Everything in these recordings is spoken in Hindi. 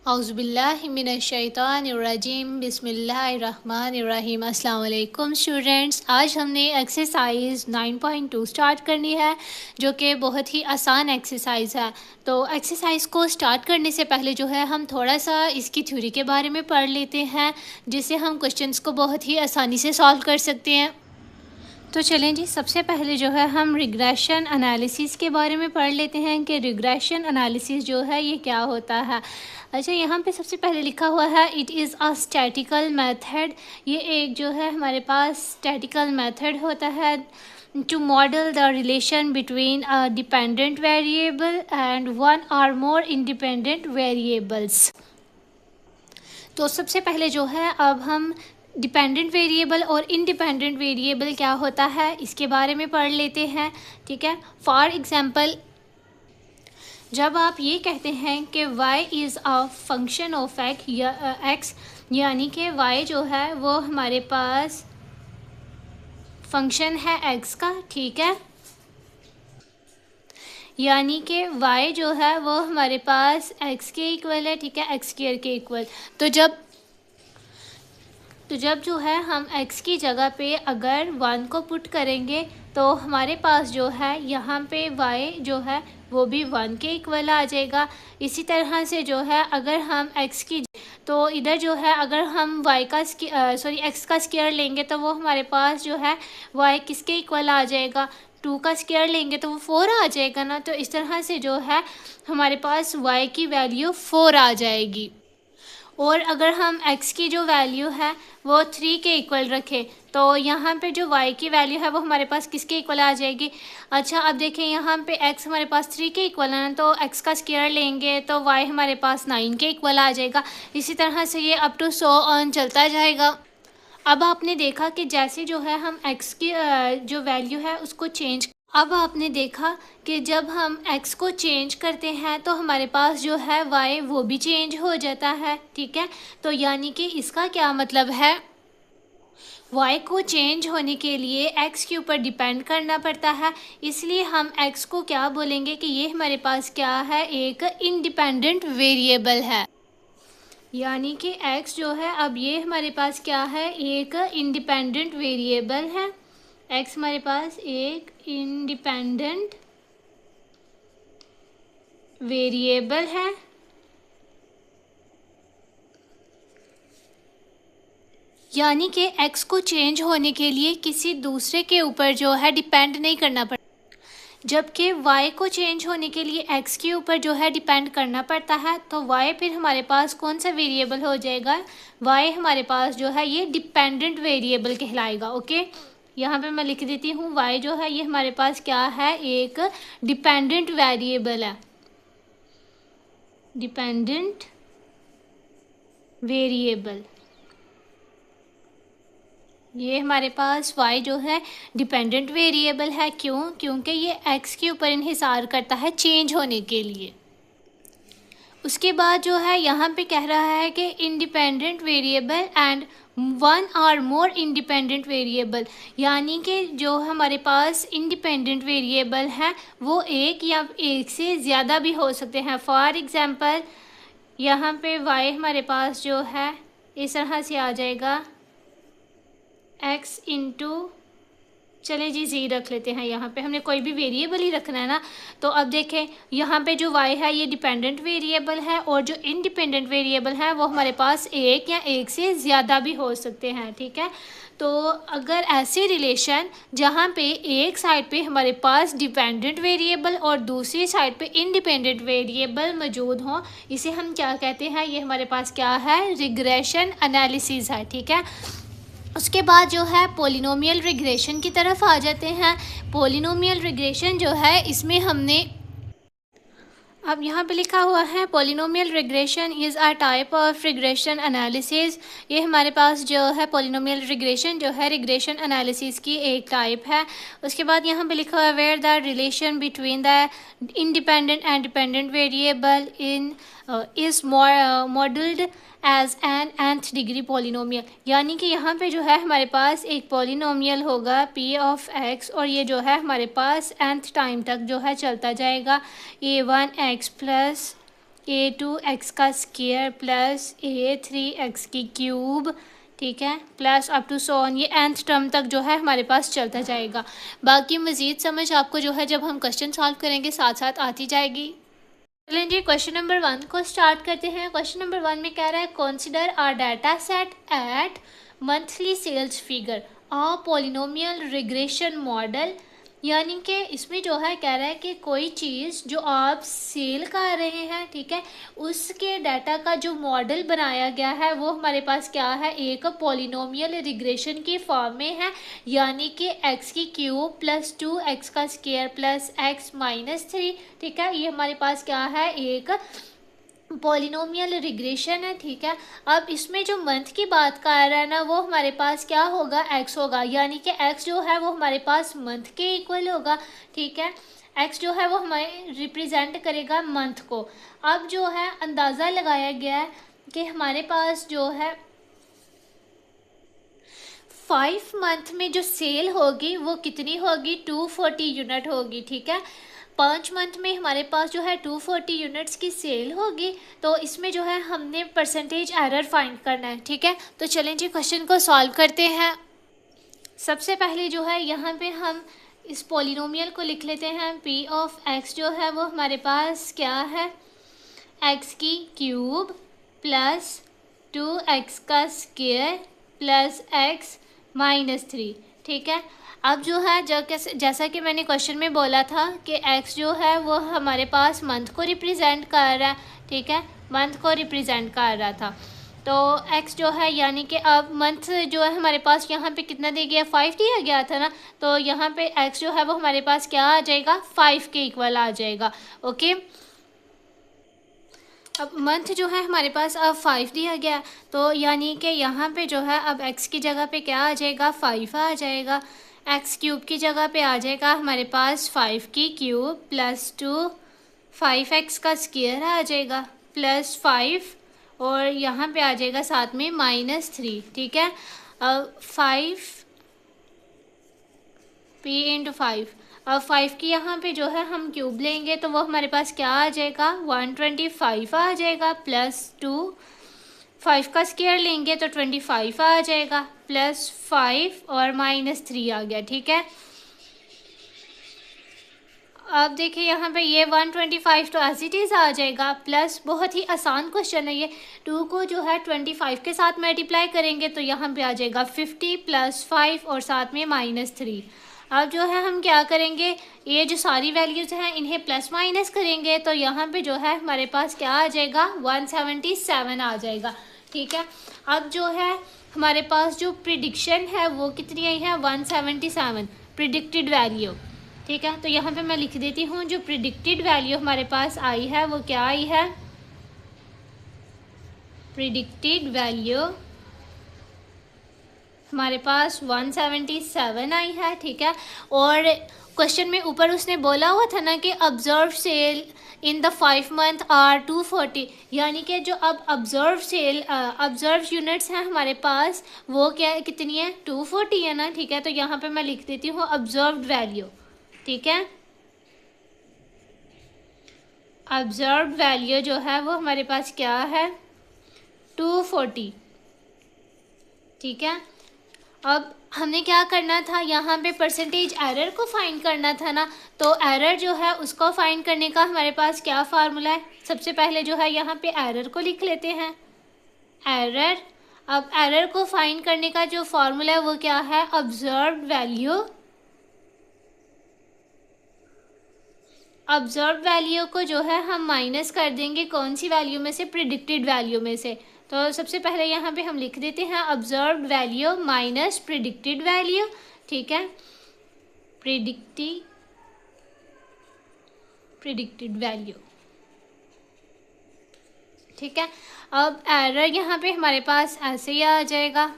औज़ुबिल्लाहिमिनश्शैतानिर्रजीम बिस्मिल्लाहिर्रहमानिर्रहीम। अस्सलाम वालेकुम स्टूडेंट्स, आज हमने एक्सरसाइज 9.2 स्टार्ट करनी है जो कि बहुत ही आसान एक्सरसाइज है। तो एक्सरसाइज को स्टार्ट करने से पहले जो है हम थोड़ा सा इसकी थ्योरी के बारे में पढ़ लेते हैं, जिससे हम क्वेश्चंस को बहुत ही आसानी से सॉल्व कर सकते हैं। तो चलें जी, सबसे पहले जो है हम रिग्रेशन एनालिसिस के बारे में पढ़ लेते हैं कि रिग्रेशन एनालिसिस जो है ये क्या होता है। अच्छा, यहाँ पे सबसे पहले लिखा हुआ है it is a statistical method. ये एक जो है हमारे पास स्टैटिकल मेथड होता है to model the relation between a dependent variable and one or more independent variables. तो सबसे पहले जो है अब हम डिपेंडेंट वेरिएबल और इंडिपेंडेंट वेरिएबल क्या होता है इसके बारे में पढ़ लेते हैं। ठीक है, फॉर एग्जांपल जब आप ये कहते हैं कि y is a function of x, यानी कि y जो है वो हमारे पास फंक्शन है x का। ठीक है, यानी कि y जो है वो हमारे पास x के इक्वल है। ठीक है, x स्क्वायर के इक्वल। तो जब जो है हम x की जगह पे अगर 1 को पुट करेंगे तो हमारे पास जो है यहाँ पे y जो है वो भी 1 के इक्वल आ जाएगा। इसी तरह से जो है अगर हम x की तो इधर जो है अगर हम y का x का स्क्वायर लेंगे तो वो हमारे पास जो है y किसके इक्वल आ जाएगा, 2 का स्क्वायर लेंगे तो वो 4 आ जाएगा ना। तो इस तरह से जो है हमारे पास y की वैल्यू 4 आ जाएगी। और अगर हम x की जो वैल्यू है वो 3 के इक्वल रखें तो यहाँ पे जो y की वैल्यू है वो हमारे पास किसके इक्वल आ जाएगी। अच्छा, अब देखें यहाँ पे x हमारे पास 3 के इक्वल है ना, तो x का स्क्वायर लेंगे तो y हमारे पास 9 के इक्वल आ जाएगा। इसी तरह से ये अप टू 100 ऑन चलता जाएगा। अब आपने देखा कि जैसे जो है हम x की जो वैल्यू है उसको अब आपने देखा कि जब हम x को चेंज करते हैं तो हमारे पास जो है y वो भी चेंज हो जाता है। ठीक है, तो यानी कि इसका क्या मतलब है, y को चेंज होने के लिए x के ऊपर डिपेंड करना पड़ता है। इसलिए हम x को क्या बोलेंगे कि ये हमारे पास क्या है, एक इंडिपेंडेंट वेरिएबल है। यानी कि x जो है अब ये हमारे पास क्या है, एक इंडिपेंडेंट वेरिएबल है। x हमारे पास एक इंडिपेंडेंट वेरिएबल है। यानी कि x को चेंज होने के लिए किसी दूसरे के ऊपर जो है डिपेंड नहीं करना पड़ता, जबकि y को चेंज होने के लिए x के ऊपर जो है डिपेंड करना पड़ता है। तो y फिर हमारे पास कौन सा वेरिएबल हो जाएगा, y हमारे पास जो है ये डिपेंडेंट वेरिएबल कहलाएगा। ओके, यहाँ पे मैं लिख देती हूँ y जो है ये हमारे पास क्या है, एक डिपेंडेंट वेरिएबल है, डिपेंडेंट वेरिएबल। ये हमारे पास y जो है डिपेंडेंट वेरिएबल है। क्यों? क्योंकि ये x के ऊपर इन्हिसार करता है चेंज होने के लिए। उसके बाद जो है यहाँ पे कह रहा है कि independent variable and one or more independent variable, यानी कि जो हमारे पास इंडिपेंडेंट वेरिएबल हैं वो एक या एक से ज़्यादा भी हो सकते हैं। फॉर एग्ज़ाम्पल यहाँ पे y हमारे पास जो है इस तरह से आ जाएगा x इंटू, चलें जी जी रख लेते हैं, यहाँ पे हमने कोई भी वेरिएबल ही रखना है ना। तो अब देखें यहाँ पे जो y है ये डिपेंडेंट वेरिएबल है और जो इंडिपेंडेंट वेरिएबल है वो हमारे पास एक या एक से ज़्यादा भी हो सकते हैं। ठीक है, तो अगर ऐसे रिलेशन जहाँ पे एक साइड पे हमारे पास डिपेंडेंट वेरिएबल और दूसरी साइड पे इंडिपेंडेंट वेरिएबल मौजूद हों, इसे हम क्या कहते हैं, ये हमारे पास क्या है, रिग्रेशन एनालिसिस है। ठीक है, उसके बाद जो है पॉलिनोमियल रिग्रेशन की तरफ आ जाते हैं। पॉलिनोमियल रिग्रेशन जो है इसमें हमने अब यहाँ पे लिखा हुआ है polynomial regression is a type of regression analysis. ये हमारे पास जो है पॉलिनोमियल रिग्रेशन जो है रिग्रेशन एनालिसिस की एक टाइप है। उसके बाद यहाँ पे लिखा हुआ है where the relation between the independent and dependent variable in is modelled as an nth degree polynomial, यानी कि यहाँ पे जो है हमारे पास एक पॉलिनोमियल होगा p ऑफ x और ये जो है हमारे पास nth टाइम तक जो है चलता जाएगा। a1 x प्लस a2x का स्क्वायर प्लस a3x की क्यूब, ठीक है, plus up to so on, ये nth टर्म तक जो है हमारे पास चलता जाएगा। बाकी मज़ीद समझ आपको जो है जब हम क्वेश्चन सॉल्व करेंगे साथ साथ आती जाएगी। चलें जी क्वेश्चन नंबर 1 को स्टार्ट करते हैं। क्वेश्चन नंबर 1 में कह रहा है consider our data set at monthly sales figure a polynomial regression model, यानी कि इसमें जो है कह रहा है कि कोई चीज़ जो आप सेल कर रहे हैं, ठीक है, उसके डाटा का जो मॉडल बनाया गया है वो हमारे पास क्या है, एक पॉलिनोमियल रिग्रेशन की फॉर्म में है, यानी कि एक्स की क्यूब प्लस 2x का स्क्वायर प्लस x माइनस 3, ठीक है, ये हमारे पास क्या है, एक पॉलिनोमियल रिग्रेशन है, ठीक है। अब इसमें जो मंथ की बात कर रहा है ना वो हमारे पास क्या होगा, x होगा, यानी कि x जो है वो हमारे पास मंथ के इक्वल होगा, ठीक है। x जो है वो हमें रिप्रेजेंट करेगा मंथ को। अब जो है अंदाज़ा लगाया गया है कि हमारे पास जो है 5 मंथ में जो सेल होगी वो कितनी होगी, 240 यूनिट होगी, ठीक है। 5 मंथ में हमारे पास जो है 240 यूनिट्स की सेल होगी, तो इसमें जो है हमने परसेंटेज एरर फाइंड करना है, ठीक है। तो चलें जी क्वेश्चन को सॉल्व करते हैं। सबसे पहले जो है यहाँ पे हम इस पॉलिनोमियल को लिख लेते हैं। p ऑफ x जो है वो हमारे पास क्या है, x की क्यूब प्लस 2x का स्क्वायर प्लस x माइनस 3, ठीक है। अब जो है जैसा कि मैंने क्वेश्चन में बोला था कि x जो है वो हमारे पास मंथ को रिप्रेजेंट कर रहा है, ठीक है, मंथ को रिप्रेजेंट कर रहा था। तो x जो है यानी कि अब मंथ जो है हमारे पास यहाँ पे कितना दे गया, 5 दिया गया था ना, तो यहाँ पे x जो है वो हमारे पास क्या आ जाएगा, 5 के इक्वल आ जाएगा, ओके। अब मंथ जो है हमारे पास अब 5 दिया गया, तो यानी कि यहाँ पे जो है अब x की जगह पे क्या आ जाएगा, 5 आ जाएगा। एक्स क्यूब की जगह पे आ जाएगा हमारे पास 5 की क्यूब प्लस 2 5x का स्क्वायर आ जाएगा प्लस 5 और यहाँ पे आ जाएगा साथ में माइनस 3, ठीक है। अब 5p इंटू 5, अब 5 की यहाँ पे जो है हम क्यूब लेंगे तो वो हमारे पास क्या आ जाएगा, 125 आ जाएगा प्लस 2, 5 का स्क्वायर लेंगे तो 25 आ जाएगा प्लस 5 और माइनस 3 आ गया, ठीक है। अब देखिए यहाँ पे ये 125 तो एज इट इज़ आ जाएगा प्लस, बहुत ही आसान क्वेश्चन है ये, 2 को जो है 25 के साथ मल्टीप्लाई करेंगे तो यहाँ पे आ जाएगा 50 प्लस 5 और साथ में माइनस 3। अब जो है हम क्या करेंगे, ये जो सारी वैल्यूज़ हैं इन्हें प्लस माइनस करेंगे तो यहाँ पे जो है हमारे पास क्या आ जाएगा, 177 आ जाएगा, ठीक है। अब जो है हमारे पास जो प्रिडिक्शन है वो कितनी आई है, 177 प्रिडिक्टेड वैल्यू, ठीक है। तो यहाँ पे मैं लिख देती हूँ जो प्रिडिक्टेड वैल्यू हमारे पास आई है वो क्या आई है, प्रिडिक्टेड वैल्यू हमारे पास 177 आई है, ठीक है। और क्वेश्चन में ऊपर उसने बोला हुआ था ना कि observe sale in the 5 month are 240, यानी कि जो अब ऑब्जर्व यूनिट्स हैं हमारे पास वो क्या है, कितनी है, 240 है ना, ठीक है। तो यहाँ पे मैं लिख देती हूँ ऑब्जर्व्ड वैल्यू, ठीक है। ऑब्जर्व्ड वैल्यू जो है वो हमारे पास क्या है, 240, ठीक है। अब हमने क्या करना था, यहाँ पे परसेंटेज एरर को फाइंड करना था ना, तो एरर जो है उसको फाइंड करने का हमारे पास क्या फार्मूला है, सबसे पहले जो है यहाँ पे एरर को लिख लेते हैं, एरर। अब एरर को फाइंड करने का जो फार्मूला है वो क्या है, ऑब्जर्व्ड वैल्यू, ऑब्जर्व वैल्यू को जो है हम माइनस कर देंगे कौन सी वैल्यू में से, प्रिडिक्टेड वैल्यू में से। तो सबसे पहले यहाँ पे हम लिख देते हैं observed value minus predicted value, ठीक है, प्रिडिक्टेड वैल्यू, ठीक है। अब एरर यहाँ पे हमारे पास ऐसे ही आ जाएगा,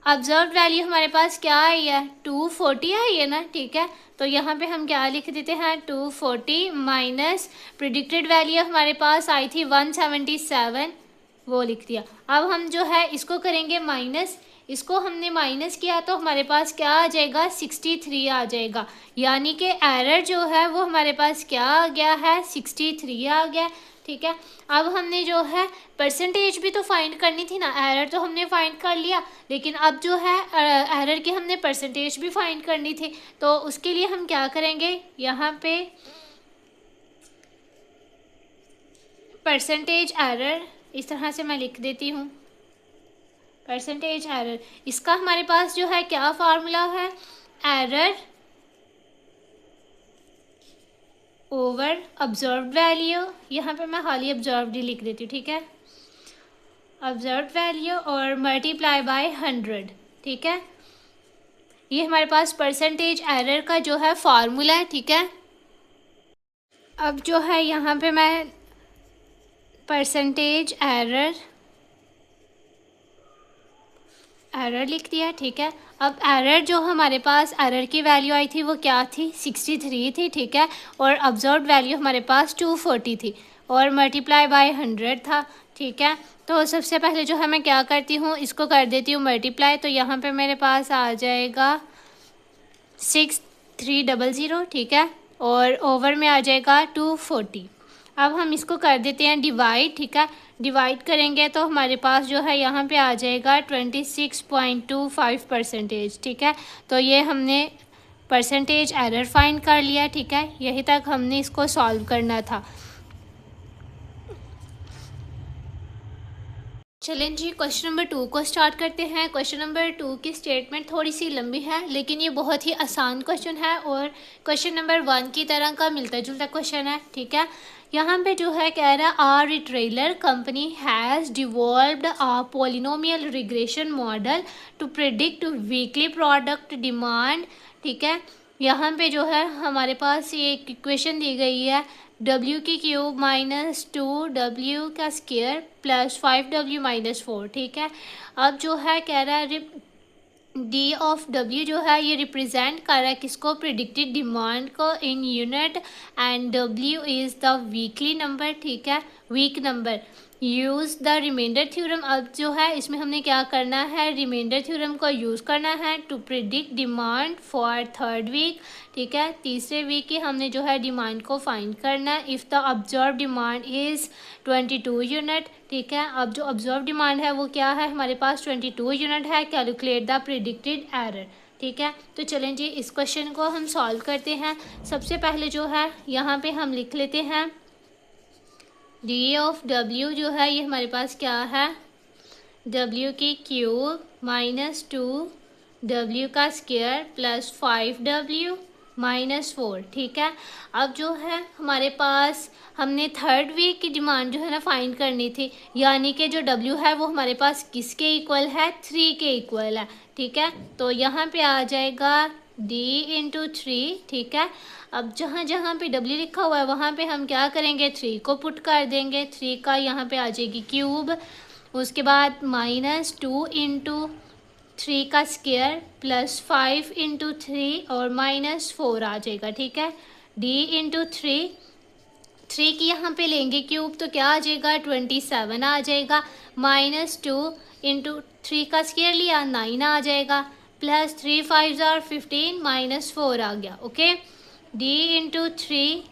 ऑब्जर्व्ड वैल्यू हमारे पास क्या आई है, 240 आई है ना, ठीक है। तो यहाँ पे हम क्या लिख देते हैं, 240 माइनस प्रिडिक्टेड वैल्यू हमारे पास आई थी 177, वो लिख दिया। अब हम जो है इसको करेंगे माइनस, इसको हमने माइनस किया तो हमारे पास क्या आ जाएगा, 63 आ जाएगा, यानी कि एरर जो है वो हमारे पास क्या आ गया है, 63 आ गया, ठीक है। अब हमने जो है परसेंटेज भी तो फाइंड करनी थी ना, एरर तो हमने फाइंड कर लिया, लेकिन अब जो है एरर की हमने परसेंटेज भी फाइंड करनी थी। तो उसके लिए हम क्या करेंगे, यहाँ पे परसेंटेज एरर इस तरह से मैं लिख देती हूँ, परसेंटेज एरर। इसका हमारे पास जो है क्या फार्मूला है, एरर ओवर ऑब्जर्व्ड वैल्यू। यहाँ पे मैं खाली ऑब्जर्व्ड ही लिख देती हूँ, ठीक है, ऑब्जर्व्ड वैल्यू और मल्टीप्लाई बाय 100, ठीक है। ये हमारे पास परसेंटेज एरर का जो है फार्मूला है, ठीक है। अब जो है यहाँ पे मैं परसेंटेज एरर लिख दिया, ठीक है। अब एरर जो हमारे पास एरर की वैल्यू आई थी वो क्या थी, 63 थी, ठीक है, और ऑब्जर्व्ड वैल्यू हमारे पास 240 थी और मल्टीप्लाई बाय 100 था, ठीक है। तो सबसे पहले जो है मैं क्या करती हूँ, इसको कर देती हूँ मल्टीप्लाई। तो यहाँ पे मेरे पास आ जाएगा 6300, ठीक है, और ओवर में आ जाएगा 240। अब हम इसको कर देते हैं डिवाइड, ठीक है। डिवाइड करेंगे तो हमारे पास जो है यहाँ पे आ जाएगा 26.25%, ठीक है। तो ये हमने परसेंटेज एरर फाइंड कर लिया, ठीक है। यही तक हमने इसको सॉल्व करना था। चलें जी, क्वेश्चन नंबर 2 को स्टार्ट करते हैं। क्वेश्चन नंबर 2 की स्टेटमेंट थोड़ी सी लंबी है, लेकिन ये बहुत ही आसान क्वेश्चन है और क्वेश्चन नंबर 1 की तरह का मिलता जुलता क्वेश्चन है, ठीक है। यहाँ पे जो है कह रहा है, a retailer company has devolved a polynomial regression model to predict weekly product demand, ठीक है। यहाँ पे जो है हमारे पास ये एक इक्वेशन दी गई है, w³ माइनस 2w का स्क्वायर प्लस 5w माइनस 4, ठीक है। अब जो है कह रहा है डी ऑफ w जो है ये रिप्रेजेंट कर रहा है किसको, प्रिडिक्टेड डिमांड को in unit, and w is the weekly number, ठीक है, week number. Use the remainder theorem. अब जो है इसमें हमने क्या करना है, रिमाइंडर थ्योरम को यूज़ करना है to predict demand for third week, ठीक है। तीसरे वीक की हमने जो है डिमांड को फाइंड करना है। If the observe demand is 22 unit, ठीक है। अब जो ऑब्जर्व डिमांड है वो क्या है, हमारे पास 22 यूनिट है। कैलकुलेट द प्रिडिक्टेड एरर, ठीक है। तो चलें जी, इस क्वेश्चन को हम सॉल्व करते हैं। सबसे पहले जो है यहाँ पे हम लिख लेते हैं डी ऑफ w जो है ये हमारे पास क्या है, w³ माइनस 2w का स्क्वायर प्लस 5w माइनस 4, ठीक है। अब जो है हमारे पास हमने थर्ड वीक की डिमांड जो है ना फाइंड करनी थी, यानी कि जो w है वो हमारे पास किसके इक्वल है, 3 के इक्वल है, ठीक है। तो यहाँ पे आ जाएगा d इंटू 3, ठीक है। अब जहाँ जहाँ पे w लिखा हुआ है वहाँ पे हम क्या करेंगे, 3 को पुट कर देंगे, 3 का यहाँ पे आ जाएगी क्यूब, उसके बाद माइनस 2 इंटू 3 का स्क्वायर प्लस 5 इंटू 3 और माइनस 4 आ जाएगा, ठीक है। d इंटू 3 की यहाँ पे लेंगे क्यूब तो क्या आ जाएगा, 27 आ जाएगा, माइनस 2 इंटू 3 का स्क्वायर लिया 9 आ जाएगा, प्लस 3 5 आर 15 माइनस 4 आ गया, ओके। d इंटू 3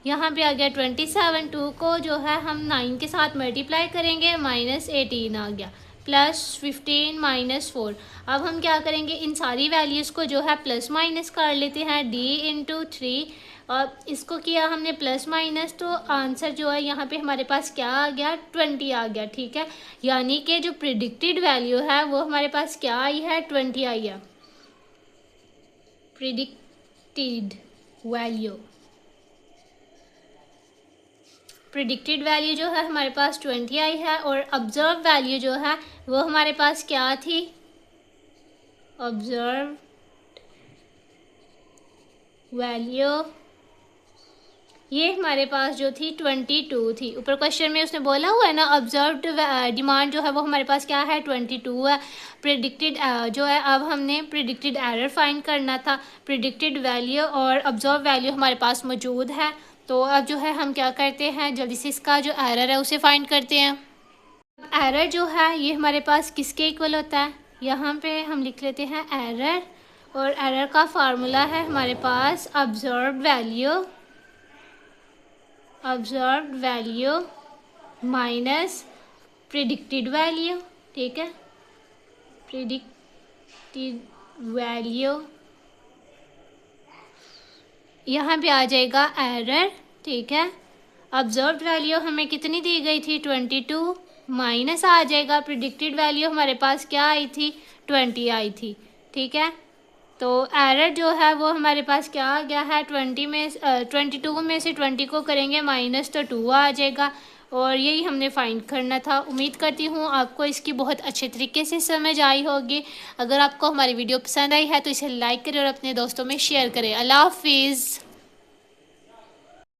यहाँ पे आ गया 27, 2 को जो है हम 9 के साथ मल्टीप्लाई करेंगे, माइनस 18 आ गया, प्लस 15 माइनस 4। अब हम क्या करेंगे, इन सारी वैल्यूज़ को जो है प्लस माइनस कर लेते हैं, d इंटू 3 और इसको किया हमने प्लस माइनस, तो आंसर जो है यहाँ पे हमारे पास क्या आ गया, 20 आ गया, ठीक है। यानी कि जो प्रिडिक्टेड वैल्यू है वो हमारे पास क्या आई है, 20 आई है, प्रिडिक्टेड वैल्यू। प्रिडिक्टेड वैल्यू जो है हमारे पास 20 आई है, और ऑब्जर्व वैल्यू जो है वो हमारे पास क्या थी, ऑब्जर्व वैल्यू ये हमारे पास जो थी 22 थी। ऊपर क्वेश्चन में उसने बोला हुआ है ना, ऑब्जर्व्ड डिमांड जो है वो हमारे पास क्या है, 22 है। प्रिडिक्टेड जो है, अब हमने प्रिडिक्टेड एरर फाइंड करना था। प्रिडिक्टेड वैल्यू और ऑब्जर्व वैल्यू हमारे पास मौजूद है, तो अब जो है हम क्या करते हैं, जल्दी से इसका जो एरर है उसे फाइंड करते हैं। एरर जो है ये हमारे पास किसके इक्वल होता है, यहाँ पे हम लिख लेते हैं एरर, और एरर का फार्मूला है हमारे पास observed value observed value minus predicted value, ठीक है, प्रिडिक्टेड वैल्यू, यहाँ पे आ जाएगा एरर, ठीक है। ऑब्जर्व्ड वैल्यू हमें कितनी दी गई थी 22, माइनस आ जाएगा प्रिडिक्टेड वैल्यू हमारे पास क्या आई थी 20 आई थी, ठीक है। तो एरर जो है वो हमारे पास क्या आ गया है 22 में से 20 को करेंगे माइनस तो 2 आ जाएगा, और यही हमने फाइंड करना था। उम्मीद करती हूँ आपको इसकी बहुत अच्छे तरीके से समझ आई होगी। अगर आपको हमारी वीडियो पसंद आई है तो इसे लाइक करें और अपने दोस्तों में शेयर करें। अल्लाह हाफिज़।